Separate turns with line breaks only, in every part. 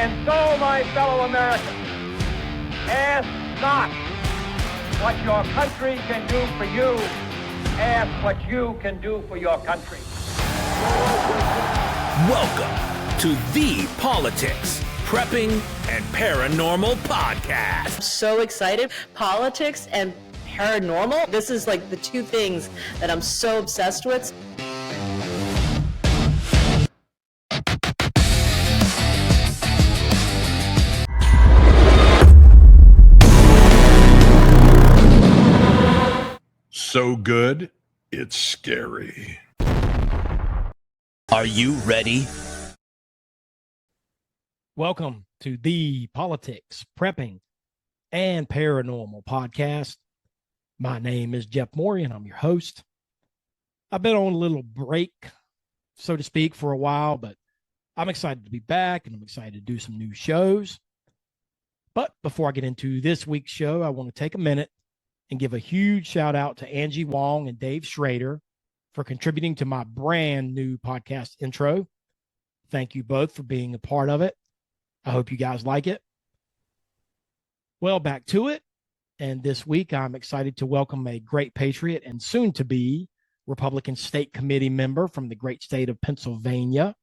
And so, my fellow Americans, ask not what your country can do for you. Ask what you can do for your country.
Welcome to the Politics, Prepping, and Paranormal Podcast.
I'm so excited. Politics and paranormal. This is like the two things that I'm so obsessed with.
So good, it's scary.
Are you ready?
Welcome to the Politics, Prepping, and Paranormal Podcast. My name is Jeff Morian. I'm your host. I've been on a little break, so to speak, for a while, but I'm excited to be back, and I'm excited to do some new shows. But before I get into this week's show, I want to take a minute and give a huge shout out to Angie Wong and Dave Schrader for contributing to my brand new podcast intro. Thank you both for being a part of it. I hope you guys like it. Well, back to it. And this week, I'm excited to welcome a great patriot and soon to be Republican State Committee member from the great state of Pennsylvania.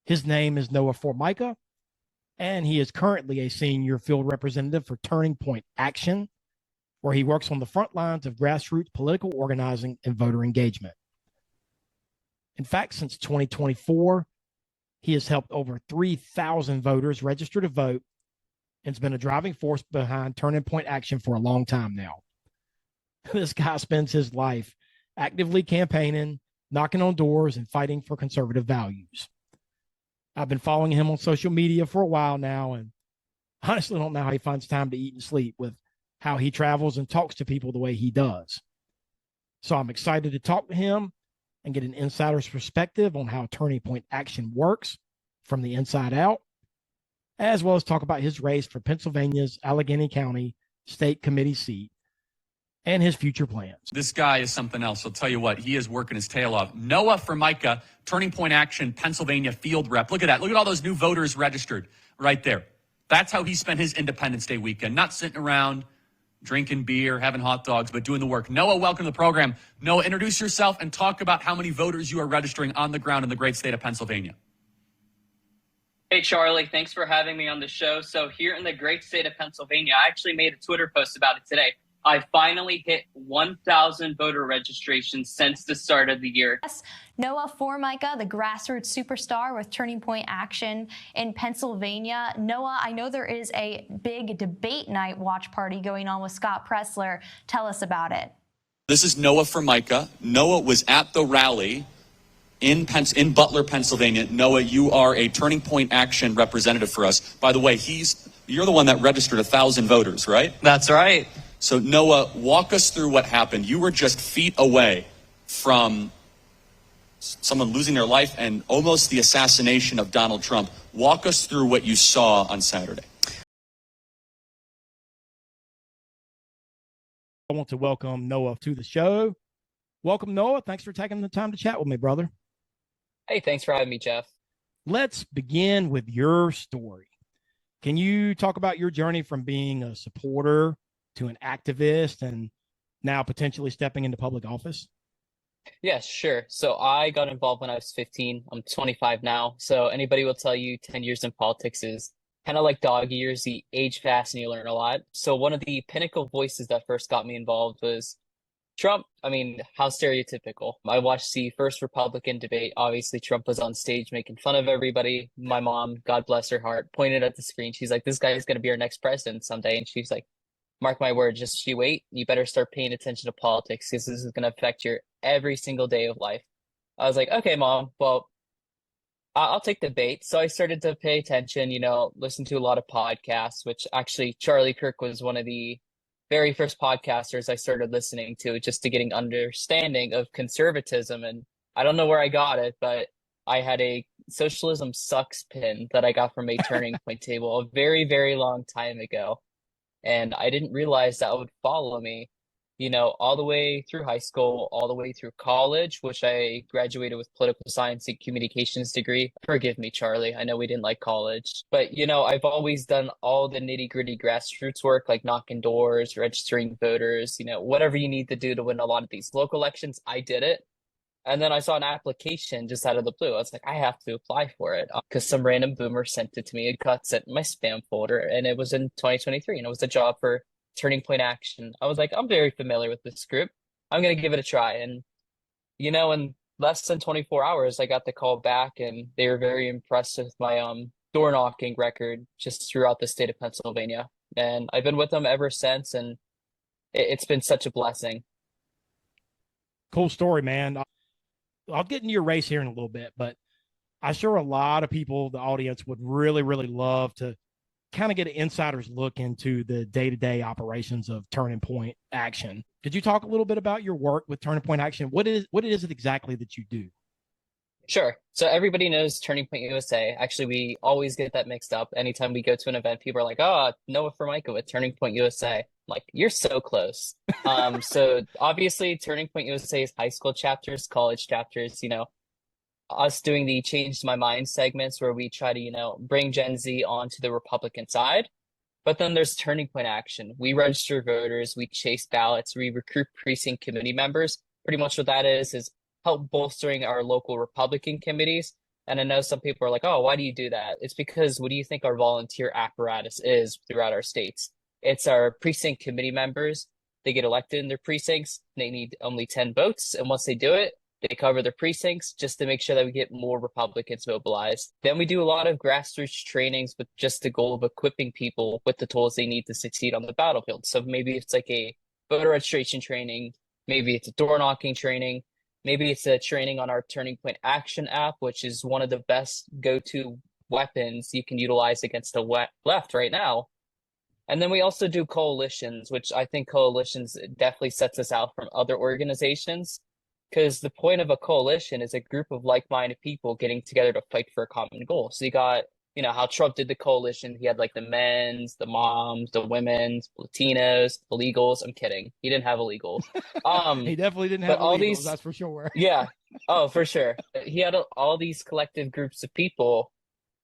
His name is Noah Formica, and he is currently a senior field representative for Turning Point Action, where he works on the front lines of grassroots political organizing and voter engagement. In fact, since 2024, he has helped over 3,000 voters register to vote and has been a driving force behind Turning Point Action for a long time now. This guy spends his life actively campaigning, knocking on doors, and fighting for conservative values. I've been following him on social media for a while now, and honestly don't know how he finds time to eat and sleep with how he travels and talks to people the way he does. So I'm excited to talk to him and get an insider's perspective on how Turning Point Action works from the inside out, as well as talk about his race for Pennsylvania's Allegheny County State Committee seat and his future plans.
This guy is something else. I'll tell you what, he is working his tail off. Noah Formica, Turning Point Action, Pennsylvania field rep. Look at that. Look at all those new voters registered right there. That's how he spent his Independence Day weekend, not sitting around drinking beer, having hot dogs, but doing the work. Noah, welcome to the program. Noah, introduce yourself and talk about how many voters you are registering on the ground in the great state of Pennsylvania.
Hey, Charlie, thanks for having me on the show. So here in the great state of Pennsylvania, I actually made a Twitter post about it today. I finally hit 1,000 voter registrations since the start of the year.
Noah Formica, the grassroots superstar with Turning Point Action in Pennsylvania. Noah, I know there is a big debate night watch party going on with Scott Pressler. Tell us about it.
This is Noah Formica. Noah was at the rally in Butler, Pennsylvania. Noah, you are a Turning Point Action representative for us. By the way, you're the one that registered 1,000 voters, right?
That's right.
So Noah, walk us through what happened. You were just feet away from someone losing their life and almost the assassination of Donald Trump. Walk us through what you saw on Saturday.
I want to welcome Noah to the show. Welcome, Noah. Thanks for taking the time to chat with me, brother.
Hey, thanks for having me, Jeff.
Let's begin with your story. Can you talk about your journey from being a supporter to an activist and now potentially stepping into public office?
Yeah, sure. So I got involved when I was 15. I'm 25 now. So anybody will tell you 10 years in politics is kind of like dog years. You age fast and you learn a lot. So one of the pinnacle voices that first got me involved was Trump. I mean, how stereotypical. I watched the first Republican debate. Obviously, Trump was on stage making fun of everybody. My mom, God bless her heart, pointed at the screen. She's like, this guy is going to be our next president someday. And she's like, mark my word, just you wait. You better start paying attention to politics because this is going to affect your every single day of life. I was like, okay, Mom, well, I'll take the bait. So I started to pay attention, listen to a lot of podcasts, which actually Charlie Kirk was one of the very first podcasters I started listening to just to getting understanding of conservatism. And I don't know where I got it, but I had a socialism sucks pin that I got from a Turning Point table a very, very long time ago. And I didn't realize that would follow me, all the way through high school, all the way through college, which I graduated with political science and communications degree. Forgive me, Charlie. I know we didn't like college, but I've always done all the nitty-gritty grassroots work, like knocking doors, registering voters, whatever you need to do to win a lot of these local elections. I did it. And then I saw an application just out of the blue. I was like, I have to apply for it because some random boomer sent it to me. It got sent in my spam folder, and it was in 2023, and it was a job for Turning Point Action. I was like, I'm very familiar with this group. I'm going to give it a try. And, in less than 24 hours, I got the call back, and they were very impressed with my door knocking record just throughout the state of Pennsylvania. And I've been with them ever since, and it's been such a blessing.
Cool story, man. I'll get into your race here in a little bit, but I'm sure a lot of people, the audience, would really, really love to kind of get an insider's look into the day-to-day operations of Turning Point Action. Could you talk a little bit about your work with Turning Point Action? What is it exactly that you do?
Sure. So everybody knows Turning Point USA. Actually, we always get that mixed up. Anytime we go to an event, people are like, oh, Noah Formica with Turning Point USA. I'm like, you're so close. So obviously Turning Point USA is high school chapters, college chapters, us doing the Changed My Mind segments where we try to, bring Gen Z onto the Republican side. But then there's Turning Point Action. We register voters, we chase ballots, we recruit precinct committee members. Pretty much what that is help bolstering our local Republican committees. And I know some people are like, oh, why do you do that? It's because what do you think our volunteer apparatus is throughout our states? It's our precinct committee members. They get elected in their precincts. They need only 10 votes. And once they do it, they cover their precincts just to make sure that we get more Republicans mobilized. Then we do a lot of grassroots trainings with just the goal of equipping people with the tools they need to succeed on the battlefield. So maybe it's like a voter registration training, maybe it's a door knocking training, maybe it's a training on our Turning Point Action app, which is one of the best go-to weapons you can utilize against the left right now. And then we also do coalitions, which I think coalitions definitely sets us out from other organizations, because the point of a coalition is a group of like-minded people getting together to fight for a common goal. So you got, how Trump did the coalition. He had like the men's, the moms, the women's, Latinos, illegals. I'm kidding. He didn't have illegals.
He definitely didn't have
all
illegals,
these,
that's for sure.
Yeah. Oh, for sure. He had all these collective groups of people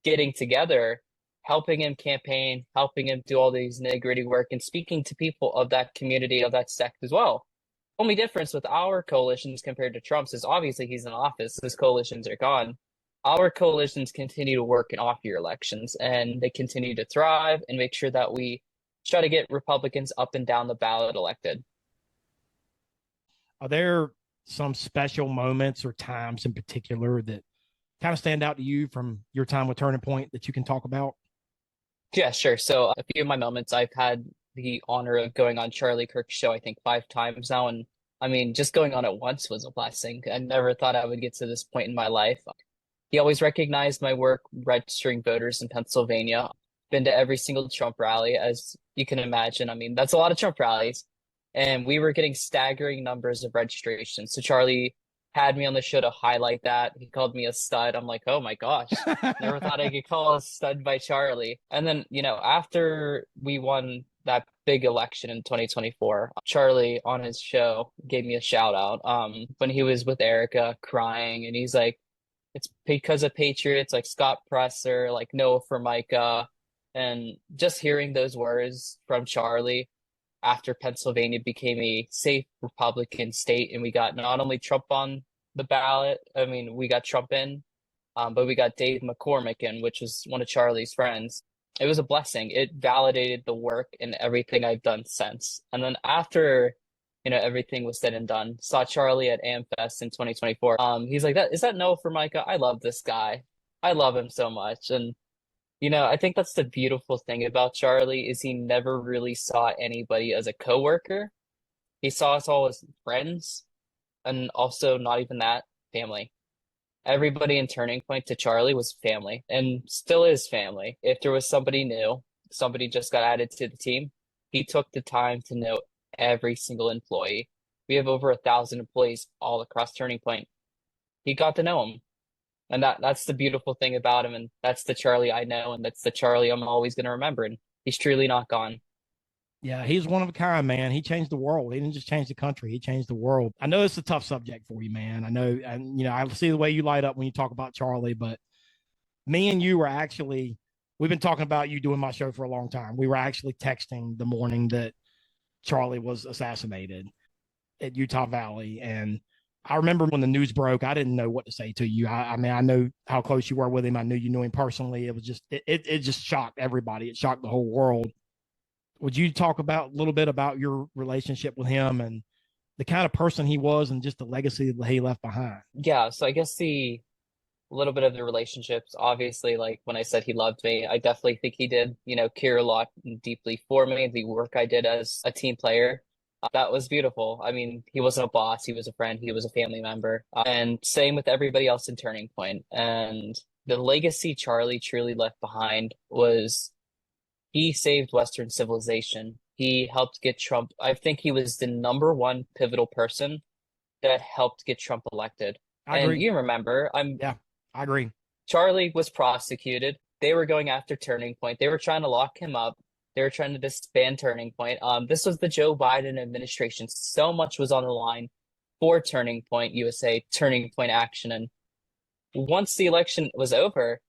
getting together, helping him campaign, helping him do all these nitty-gritty work, and speaking to people of that community, of that sect as well. Only difference with our coalitions compared to Trump's is obviously he's in office. His coalitions are gone. Our coalitions continue to work in off-year elections, and they continue to thrive and make sure that we try to get Republicans up and down the ballot elected.
Are there some special moments or times in particular that kind of stand out to you from your time with Turning Point that you can talk about?
Yeah, sure. So a few of my moments, I've had the honor of going on Charlie Kirk's show, I think 5 times now. And I mean, just going on it once was a blessing. I never thought I would get to this point in my life. He always recognized my work registering voters in Pennsylvania. Been to every single Trump rally, as you can imagine. I mean, that's a lot of Trump rallies. And we were getting staggering numbers of registrations. So Charlie had me on the show to highlight that. He called me a stud. I'm like, oh my gosh, never thought I could call a stud by Charlie. And then, after we won that big election in 2024, Charlie on his show gave me a shout out when he was with Erika crying, and he's like, it's because of patriots like Scott Presser, like Noah Formica. And just hearing those words from Charlie after Pennsylvania became a safe Republican state, and we got not only Trump on the ballot, I mean, we got Trump in, but we got Dave McCormick in, which was one of Charlie's friends. It was a blessing. It validated the work and everything I've done since. And then after, everything was said and done, saw Charlie at AmFest in 2024. He's like, is that Noah Formica? I love this guy. I love him so much. And, I think that's the beautiful thing about Charlie is he never really saw anybody as a coworker. He saw us all as friends, and also not even that, family. Everybody in Turning Point to Charlie was family and still is family. If there was somebody new, somebody just got added to the team, he took the time to know every single employee. We have over 1,000 employees all across Turning Point. He got to know them. And that's the beautiful thing about him. And that's the Charlie I know. And that's the Charlie I'm always going to remember. And he's truly not gone.
Yeah, he's one of a kind, man. He changed the world. He didn't just change the country; he changed the world. I know it's a tough subject for you, man. I know, and I see the way you light up when you talk about Charlie. But me and you were actually, we've been talking about you doing my show for a long time. We were actually texting the morning that Charlie was assassinated at Utah Valley, and I remember when the news broke, I didn't know what to say to you. I mean, I know how close you were with him. I knew you knew him personally. It was just, it just shocked everybody. It shocked the whole world. Would you talk about a little bit about your relationship with him and the kind of person he was and just the legacy that he left behind?
Yeah, so I guess the little bit of the relationships, obviously, like when I said he loved me, I definitely think he did, care a lot deeply for me, the work I did as a team player. That was beautiful. I mean, he wasn't a boss, he was a friend, he was a family member. And same with everybody else in Turning Point. And the legacy Charlie truly left behind was he saved Western civilization. He helped get Trump. I think he was the number one pivotal person that helped get Trump elected.
I
And
agree.
you remember,
Yeah, I agree.
Charlie was prosecuted. They were going after Turning Point. They were trying to lock him up. They were trying to disband Turning Point. This was the Joe Biden administration. So much was on the line for Turning Point USA, Turning Point Action. And once the election was over,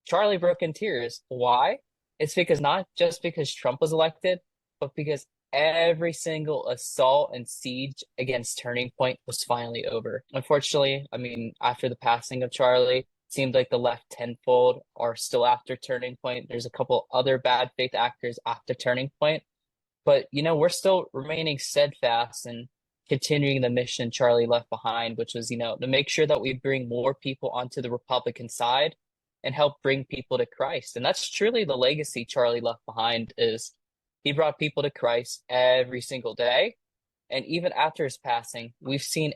Charlie broke in tears. Why? It's because not just because Trump was elected, but because every single assault and siege against Turning Point was finally over. Unfortunately, I mean, after the passing of Charlie, it seemed like the left tenfold are still after Turning Point. There's a couple other bad faith actors after Turning Point, but we're still remaining steadfast and continuing the mission Charlie left behind, which was, to make sure that we bring more people onto the Republican side and help bring people to Christ. And that's truly the legacy Charlie left behind is he brought people to Christ every single day. And even after his passing, we've seen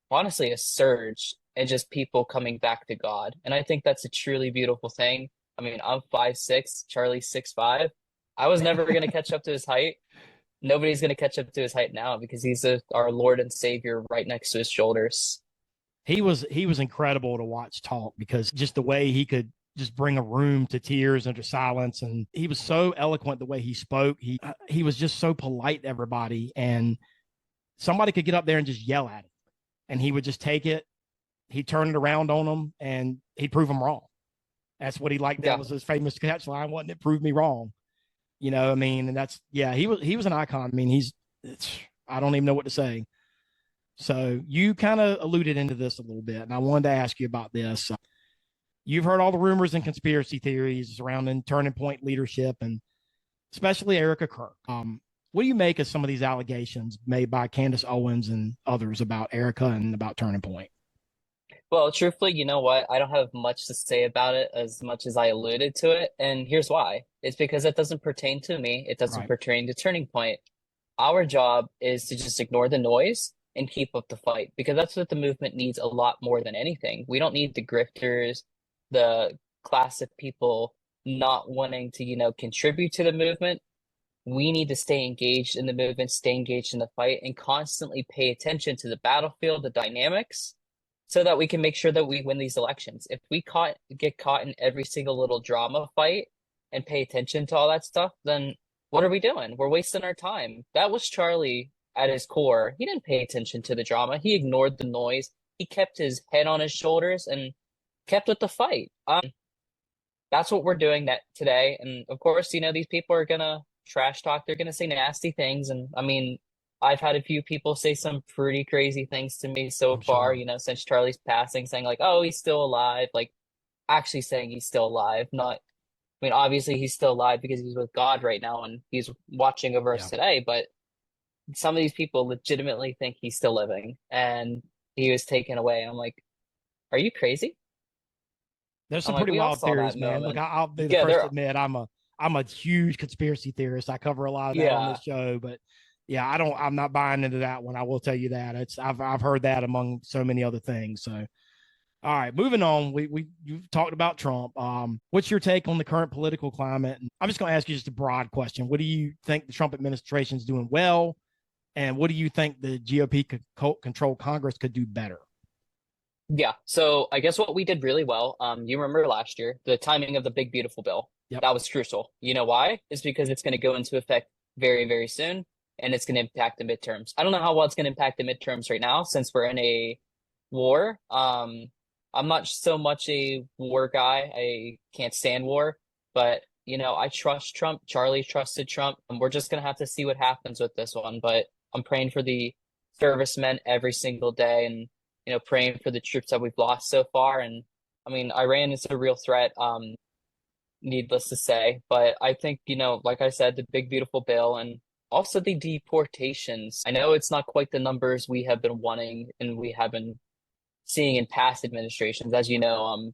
honestly, a surge in just people coming back to God. And I think that's a truly beautiful thing. I mean, I'm 5'6", Charlie's 6'5". I was never going to catch up to his height. Nobody's going to catch up to his height now because he's our Lord and Savior right next to his shoulders.
He was incredible to watch talk because just the way he could just bring a room to tears and to silence, and he was so eloquent the way he spoke. He was just so polite to everybody, and somebody could get up there and just yell at him, and he would just take it. He'd turn it around on them, and he'd prove them wrong. That's what he liked. That was his famous catch line, wasn't it? Prove me wrong. I mean, and he was an icon. I mean, I don't even know what to say. So you kind of alluded into this a little bit, and I wanted to ask you about this. You've heard all the rumors and conspiracy theories surrounding Turning Point leadership, and especially Erika Kirk. What do you make of some of these allegations made by Candace Owens and others about Erika and about Turning Point?
Well, truthfully, you know what? I don't have much to say about it as much as I alluded to it. And here's why. It's because it doesn't pertain to me. It doesn't pertain to Turning Point. Our job is to just ignore the noise and keep up the fight because that's what the movement needs a lot more than anything. We don't need the grifters, the class of people not wanting to, contribute to the movement. We need to stay engaged in the movement, stay engaged in the fight, and constantly pay attention to the battlefield, the dynamics, so that we can make sure that we win these elections. If we get caught in every single little drama fight and pay attention to all that stuff, then what are we doing? We're wasting our time. That was Charlie at his core. He didn't pay attention to the drama. He ignored the noise. He kept his head on his shoulders and kept with the fight. That's what we're doing today. And of course, these people are going to trash talk. They're going to say nasty things. And I mean, I've had a few people say some pretty crazy things to me so far, since Charlie's passing, saying like, oh, he's still alive. Like actually saying he's still alive. Obviously he's still alive because he's with God right now and he's watching over us today. But some of these people legitimately think he's still living and he was taken away. I'm like, are you crazy?
There's some pretty wild theories, man. Look, I'll be the first to admit I'm a huge conspiracy theorist. I cover a lot of that on this show, but yeah, I'm not buying into that one. I will tell you that I've heard that among so many other things. So, all right, moving on. You've talked about Trump. What's your take on the current political climate? And I'm just going to ask you just a broad question. What do you think the Trump administration is doing well? And what do you think the GOP controlled Congress could do better?
Yeah. So I guess what we did really well, you remember last year, the timing of the big, beautiful bill.
Yep.
That was crucial. You know why? It's because it's going to go into effect very, very soon, and it's going to impact the midterms. I don't know how well it's going to impact the midterms right now since we're in a war. I'm not so much a war guy. I can't stand war, but I trust Trump. Charlie trusted Trump, and we're just going to have to see what happens with this one. But I'm praying for the servicemen every single day, and praying for the troops that we've lost so far. And I mean, Iran is a real threat. Needless to say. But I think, like I said, the big, beautiful bill and also the deportations. I know it's not quite the numbers we have been wanting and we have been seeing in past administrations. As you know,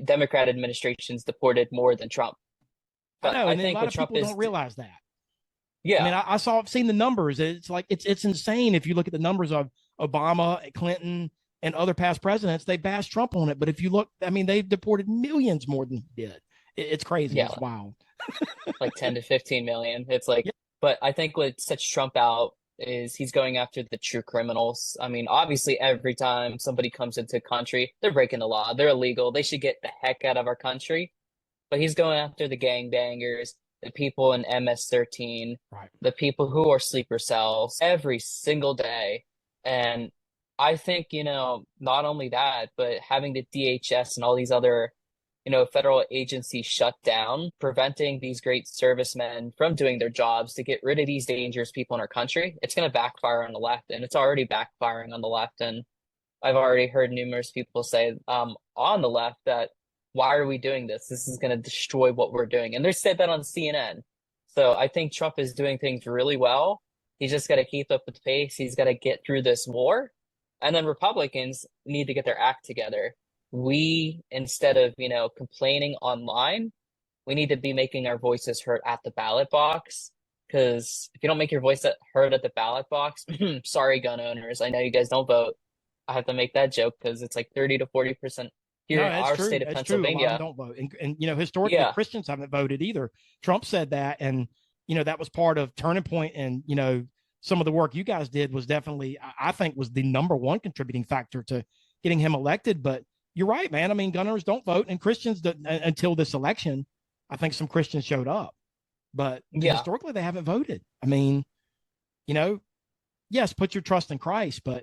Democrat administrations deported more than Trump. But
I know, and
think
a lot of
Trump
people don't realize that.
Yeah.
I mean, I've seen the numbers. It's like, it's insane. If you look at the numbers of Obama, Clinton, and other past presidents, they bashed Trump on it. But if you look, I mean, they've deported millions more than he did. It's crazy.
Yeah.
It's wild.
Like 10 to 15 million. It's like, but I think what sets Trump out is he's going after the true criminals. I mean, obviously, every time somebody comes into the country, they're breaking the law. They're illegal. They should get the heck out of our country. But he's going after the gangbangers, the people in MS-13,
right,
the people who are sleeper cells every single day. And I think, not only that, but having the DHS and all these other, federal agencies shut down, preventing these great servicemen from doing their jobs to get rid of these dangerous people in our country, it's going to backfire on the left. And it's already backfiring on the left. And I've already heard numerous people say on the left that, why are we doing this? This is going to destroy what we're doing. And they said that on CNN. So I think Trump is doing things really well. He's just got to keep up with the pace. He's got to get through this war. And then Republicans need to get their act together. We, instead of, complaining online, we need to be making our voices heard at the ballot box. Because if you don't make your voice heard at the ballot box, sorry, gun owners. I know you guys don't vote. I have to make that joke because it's like 30 to 40% here in our state of Pennsylvania.
Don't vote. And historically, Christians haven't voted either. Trump said that. And, that was part of Turning Point. And, some of the work you guys did was definitely, I think, was the number one contributing factor to getting him elected. But you're right, man. I mean, gun owners don't vote, and Christians until this election. I think some Christians showed up, but historically they haven't voted. I mean, yes, put your trust in Christ, but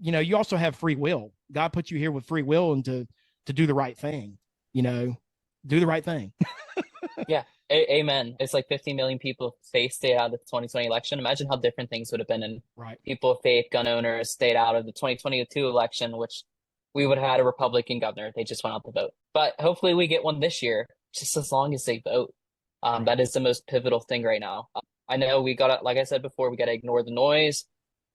you also have free will. God put you here with free will and to do the right thing. Do the right thing.
Yeah. Amen. It's like 15 million people of faith stayed out of the 2020 election. Imagine how different things would have been. And people of faith, gun owners, stayed out of the 2022 election, which we would have had a Republican governor. They just went out to vote. But hopefully we get one this year, just as long as they vote. That is the most pivotal thing right now. I know we got to, like I said before, we got to ignore the noise.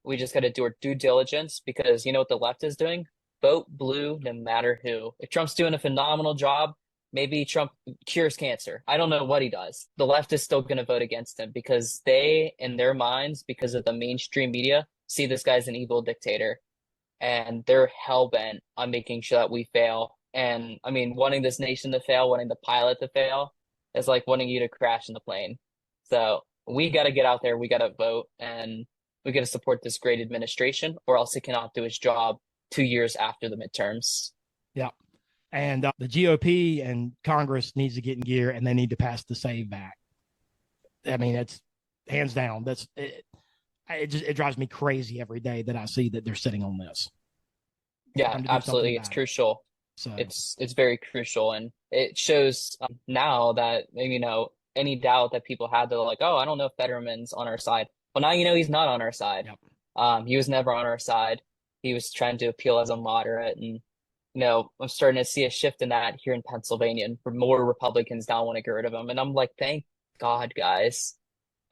We just got to do our due diligence because you know what the left is doing? Vote blue no matter who. If Trump's doing a phenomenal job, maybe Trump cures cancer. I don't know what he does. The left is still going to vote against him because they, in their minds, because of the mainstream media, see this guy's an evil dictator. And they're hell-bent on making sure that we fail. And, I mean, wanting this nation to fail, wanting the pilot to fail, is like wanting you to crash in the plane. So we got to get out there. We got to vote. And we got to support this great administration, or else it cannot do its job 2 years after the midterms.
Yeah. And the GOP and Congress needs to get in gear, and they need to pass the SAVE Act. I mean, that's hands down. That's it. It drives me crazy every day that I see that they're sitting on this.
Yeah, absolutely. It's crucial. So it's very crucial, and it shows now that any doubt that people had, they're like, oh, I don't know if Fetterman's on our side. Well, now he's not on our side. Yep. He was never on our side. He was trying to appeal as a moderate, and I'm starting to see a shift in that here in Pennsylvania, and more Republicans now want to get rid of him. And I'm like, thank God, guys.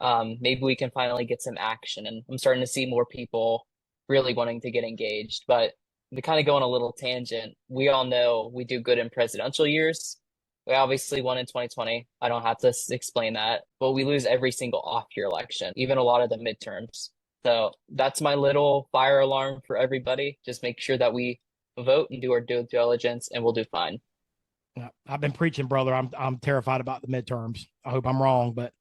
Maybe we can finally get some action. And I'm starting to see more people really wanting to get engaged. But to kind of go on a little tangent, we all know we do good in presidential years. We obviously won in 2020. I don't have to explain that. But we lose every single off-year election, even a lot of the midterms. So that's my little fire alarm for everybody. Just make sure that we vote and do our due diligence, and we'll do fine.
Yeah, I've been preaching, brother. I'm terrified about the midterms. I hope I'm wrong, but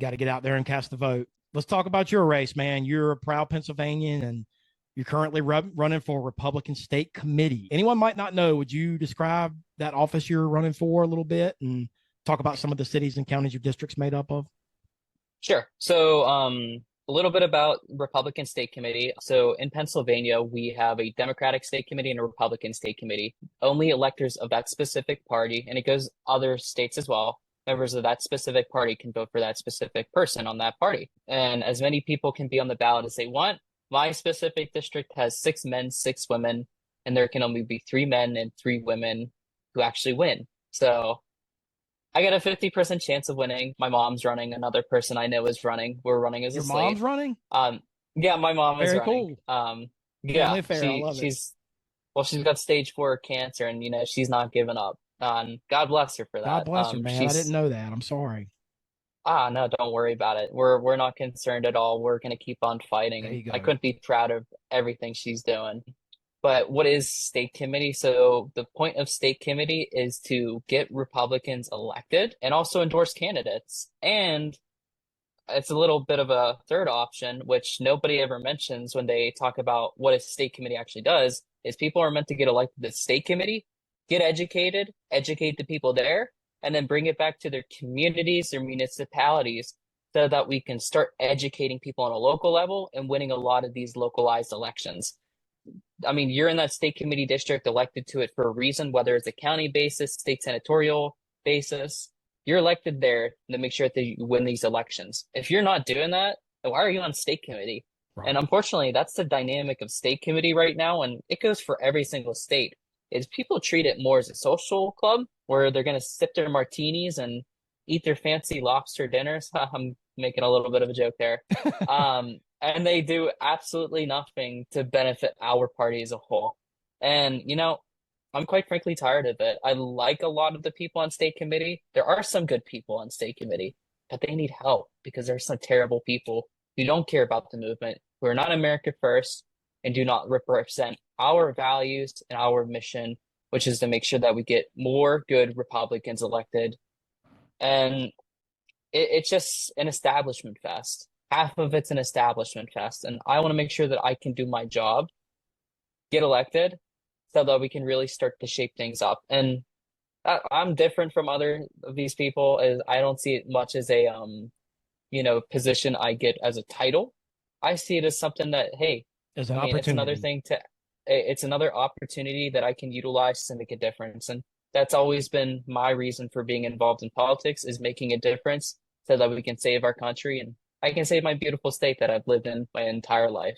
got to get out there and cast the vote. Let's talk about your race, man. You're a proud Pennsylvanian, and you're currently running for Republican State Committee. Anyone might not know, would you describe that office you're running for a little bit and talk about some of the cities and counties your district's made up of?
Sure. So, a little bit about Republican State Committee. So in Pennsylvania, we have a Democratic State Committee and a Republican State Committee. Only electors of that specific party, and it goes other states as well. Members of that specific party can vote for that specific person on that party. And as many people can be on the ballot as they want. My specific district has 6 men, 6 women, and there can only be 3 men and 3 women who actually win. So I got a 50% chance of winning. My mom's running. Another person I know is running. We're running as a
Your
slate.
mom's running?
Yeah, my mom is
Very
running.
cool.
Yeah,
Family affair. I love it.
she's got stage 4 cancer, and she's not giving up. God bless her for that.
God bless her, man. I didn't know that. I'm sorry.
No, don't worry about it. We're not concerned at all. We're gonna keep on fighting.
There you go.
I couldn't be proud of everything she's doing. But what is state committee? So the point of state committee is to get Republicans elected and also endorse candidates. And it's a little bit of a third option, which nobody ever mentions when they talk about what a state committee actually does, is people are meant to get elected to the state committee, get educated, educate the people there, and then bring it back to their communities, their municipalities, so that we can start educating people on a local level and winning a lot of these localized elections. I mean, you're in that state committee district, elected to it for a reason, whether it's a county basis, state senatorial basis. You're elected there to make sure that you win these elections. If you're not doing that, then why are you on state committee?
Right.
And unfortunately, that's the dynamic of state committee right now, and it goes for every single state. Is people treat it more as a social club where they're going to sip their martinis and eat their fancy lobster dinners. I'm making a little bit of a joke there. And they do absolutely nothing to benefit our party as a whole. And, I'm quite frankly tired of it. I like a lot of the people on state committee. There are some good people on state committee, but they need help because there's some terrible people who don't care about the movement, who are not America first, and do not represent our values and our mission, which is to make sure that we get more good Republicans elected. And it's just an establishment fest. Half of it's an establishment fest. And I want to make sure that I can do my job, get elected, so that we can really start to shape things up. And I'm different from other of these people, as I don't see it much as a position I get as a title. I see it as something that, hey,
As an opportunity.
it's another thing it's another opportunity that I can utilize to make a difference. And that's always been my reason for being involved in politics, is making a difference so that we can save our country and I can save my beautiful state that I've lived in my entire life.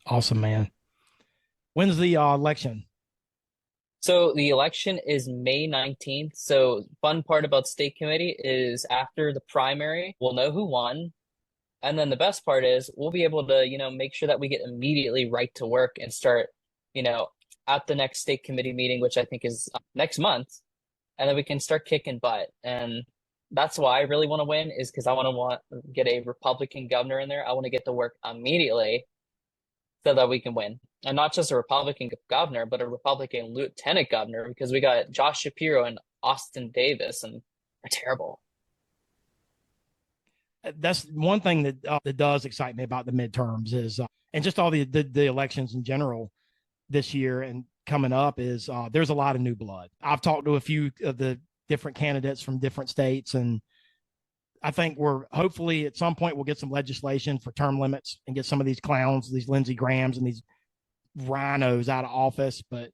Awesome, man. When's the election?
So the election is May 19th. So fun part about state committee is after the primary, we'll know who won. And then the best part is we'll be able to, make sure that we get immediately right to work and start, at the next state committee meeting, which I think is next month. And then we can start kicking butt. And that's why I really want to win, is because I want to get a Republican governor in there. I want to get to work immediately so that we can win. And not just a Republican governor, but a Republican lieutenant governor, because we got Josh Shapiro and Austin Davis, and they're terrible.
That's one thing that does excite me about the midterms is, and just all the elections in general this year and coming up, is there's a lot of new blood. I've talked to a few of the different candidates from different states, and I think we're hopefully at some point we'll get some legislation for term limits and get some of these clowns, these Lindsey Grahams and these rhinos out of office. But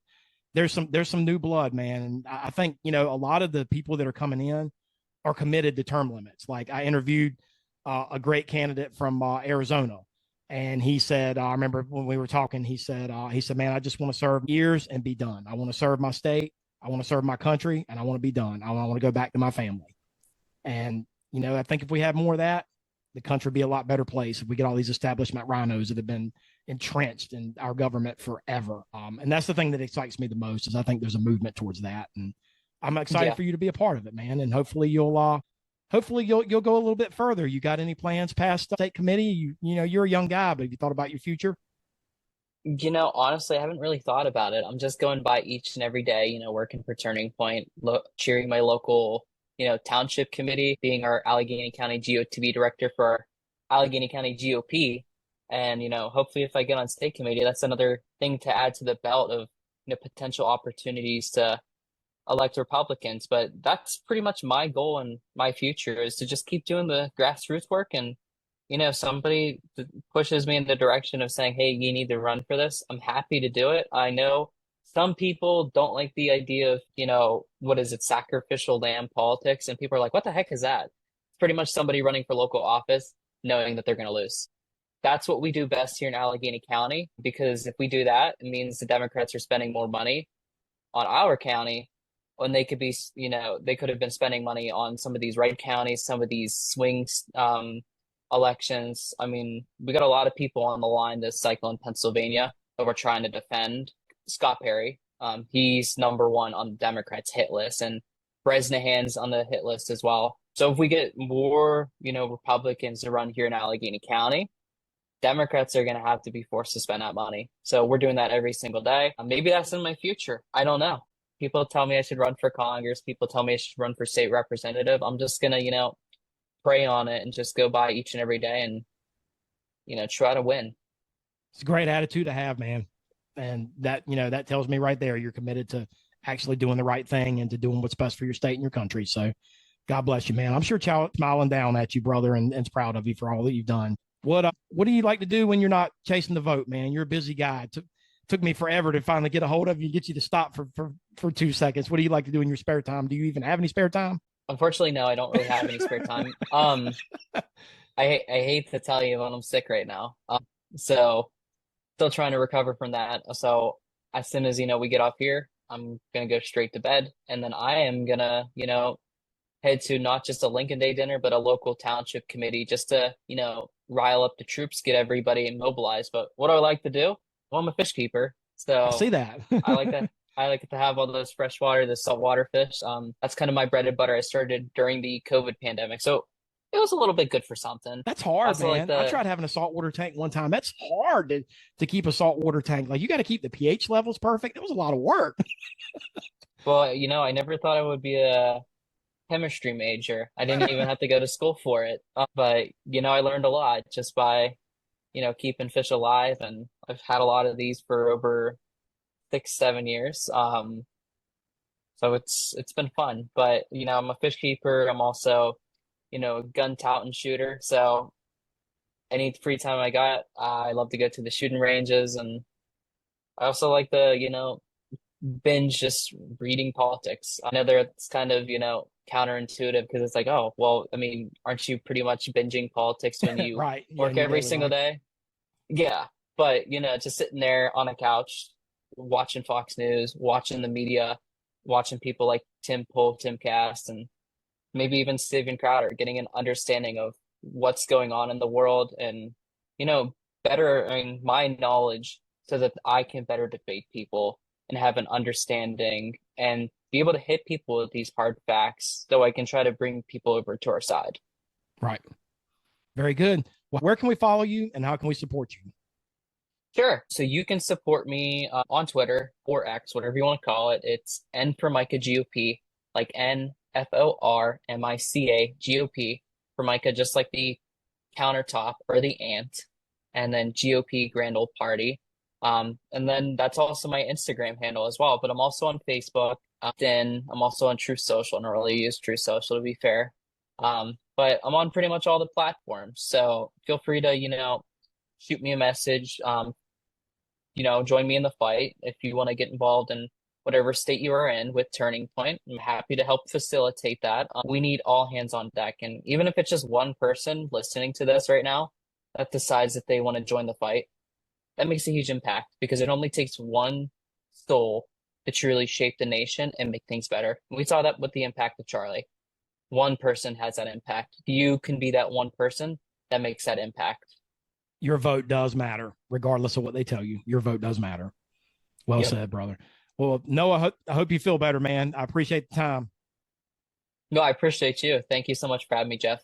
there's some new blood, man. And I think, a lot of the people that are coming in are committed to term limits. Like I interviewed a great candidate from Arizona, and he said, I remember when we were talking, he said, man, I just want to serve years and be done. I want to serve my state. I want to serve my country, and I want to be done. I want to go back to my family. And, I think if we have more of that, the country would be a lot better place if we get all these establishment rhinos that have been entrenched in our government forever. And that's the thing that excites me the most, is I think there's a movement towards that. And I'm excited for you to be a part of it, man. And hopefully you'll go a little bit further. You got any plans past state committee? You're a young guy, but have you thought about your future?
Honestly, I haven't really thought about it. I'm just going by each and every day, working for Turning Point, cheering my local, township committee, being our Allegheny County GOTV director for our Allegheny County GOP. And, hopefully if I get on state committee, that's another thing to add to the belt of, potential opportunities to elect Republicans. But that's pretty much my goal and my future, is to just keep doing the grassroots work. And, somebody pushes me in the direction of saying, hey, you need to run for this, I'm happy to do it. I know some people don't like the idea of, what is it, sacrificial lamb politics. And people are like, what the heck is that? It's pretty much somebody running for local office knowing that they're going to lose. That's what we do best here in Allegheny County, because if we do that, it means the Democrats are spending more money on our county when they could be, they could have been spending money on some of these red counties, some of these swing elections. I mean, we got a lot of people on the line this cycle in Pennsylvania that we're trying to defend. Scott Perry, he's number one on the Democrats' hit list, and Bresnahan's on the hit list as well. So if we get more, Republicans to run here in Allegheny County, Democrats are going to have to be forced to spend that money. So we're doing that every single day. Maybe that's in my future. I don't know. People tell me I should run for Congress. People tell me I should run for state representative. I'm just going to, pray on it and just go by each and every day and, try to win.
It's a great attitude to have, man. And that, that tells me right there, you're committed to actually doing the right thing and to doing what's best for your state and your country. So God bless you, man. I'm sure Chow's smiling down at you, brother, and is proud of you for all that you've done. What do you like to do when you're not chasing the vote, man? You're a busy guy. Took me forever to finally get a hold of you and get you to stop for 2 seconds. What do you like to do in your spare time? Do you even have any spare time?
Unfortunately, no, I don't really have any spare time. I hate to tell you, but I'm sick right now. So still trying to recover from that. So as soon as, we get off here, I'm going to go straight to bed. And then I am going to, head to not just a Lincoln Day dinner, but a local township committee just to, rile up the troops, get everybody mobilized. But what do I like to do? Well, I'm a fish keeper. So
I see that.
I like that. I like to have all those freshwater, the saltwater fish. That's kind of my bread and butter. I started during the COVID pandemic. So it was a little bit good for something.
That's hard,
also,
man. I tried having a saltwater tank one time. That's hard to keep a saltwater tank. Like, you got to keep the pH levels perfect. It was a lot of work.
Well, I never thought I would be a chemistry major. I didn't even have to go to school for it. But, I learned a lot just by, keeping fish alive. And I've had a lot of these for over 6-7 years. So it's been fun. But, I'm a fish keeper. I'm also, a gun tout and shooter. So any free time I got, I love to go to the shooting ranges. And I also like to, binge just reading politics. I know it's kind of, counterintuitive, because it's like, oh, well, I mean, aren't you pretty much binging politics when you
right.
work every single day? Yeah. But, just sitting there on a couch, watching Fox News, watching the media, watching people like Tim Pool, Tim Cast, and maybe even Steven Crowder, getting an understanding of what's going on in the world and, bettering my knowledge so that I can better debate people and have an understanding and be able to hit people with these hard facts so I can try to bring people over to our side.
Right. Very good. Well, where can we follow you and how can we support you?
Sure. So you can support me on Twitter or X, whatever you want to call it. It's N Formica GOP, like NFORMICA GOP, Formica, just like the countertop or the ant, and then GOP Grand Old Party. And then that's also my Instagram handle as well. But I'm also on Facebook, LinkedIn. I'm also on True Social. I don't really use True Social, to be fair. But I'm on pretty much all the platforms. So feel free to, shoot me a message. Join me in the fight if you want to get involved in whatever state you are in with Turning Point. I'm happy to help facilitate that. We need all hands on deck. And even if it's just one person listening to this right now that decides that they want to join the fight, that makes a huge impact, because it only takes one soul to truly shape the nation and make things better. We saw that with the impact of Charlie. One person has that impact. You can be that one person that makes that impact.
Your vote does matter, regardless of what they tell you. Your vote does matter. Well said, brother. Well, Noah, I hope you feel better, man. I appreciate the time.
No, I appreciate you. Thank you so much for having me, Jeff.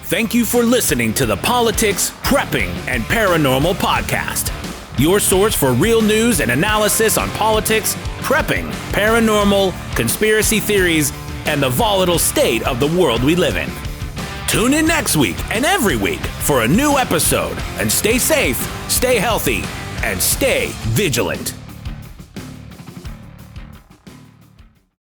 Thank you for listening to the Politics, Prepping, and Paranormal podcast. Your source for real news and analysis on politics, prepping, paranormal, conspiracy theories, and the volatile state of the world we live in. Tune in next week and every week for a new episode, and stay safe, stay healthy, and stay vigilant.